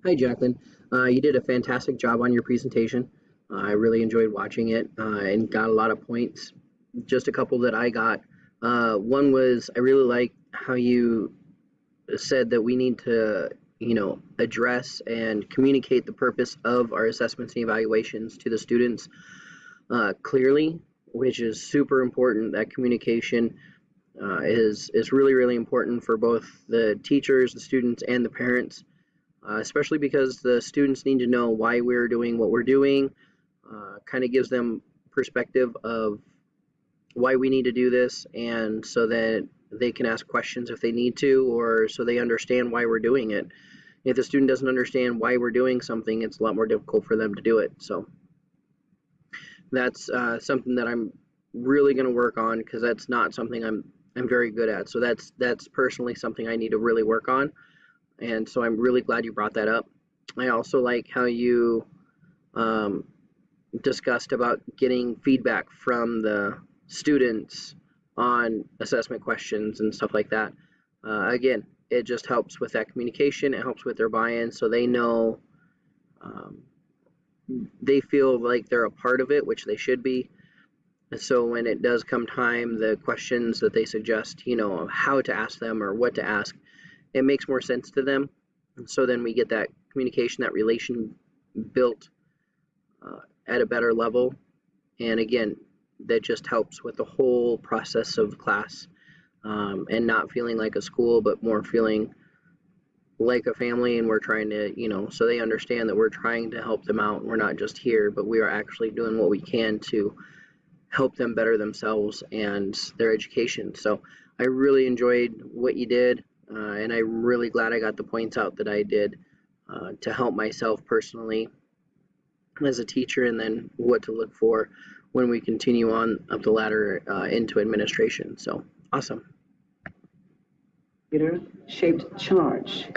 Hi, Jacqueline. You did a fantastic job on your presentation. I really enjoyed watching it and got a lot of points. Just a couple that I got. One was I really like how you said that we need to, address and communicate the purpose of our assessments and evaluations to the students clearly, which is super important. That communication is really, really important for both the teachers, the students, and the parents, especially because the students need to know why we're doing what we're doing. Kind of gives them perspective of why we need to do this, and so that they can ask questions if they need to, or so they understand why we're doing it. If the student doesn't understand why we're doing something, it's a lot more difficult for them to do it. So that's something that I'm really going to work on because that's not something I'm very good at. So that's personally something I need to really work on, and so I'm really glad you brought that up. I also like how you um, discussed about getting feedback from the students on assessment questions and stuff like that. Again, it just helps with that communication. It helps with their buy-in, so they know um, they feel like they're a part of it, which they should be. So when it does come time, the questions that they suggest, how to ask them or what to ask, it makes more sense to them. And so then we get that communication, that relation built at a better level. And again, that just helps with the whole process of class, and not feeling like a school, but more feeling like a family. And we're trying to, so they understand that we're trying to help them out. We're not just here, but we are actually doing what we can to help them better themselves and their education. So I really enjoyed what you did, and I'm really glad I got the points out that I did to help myself personally as a teacher, and then what to look for when we continue on up the ladder into administration. So awesome. Shaped charge.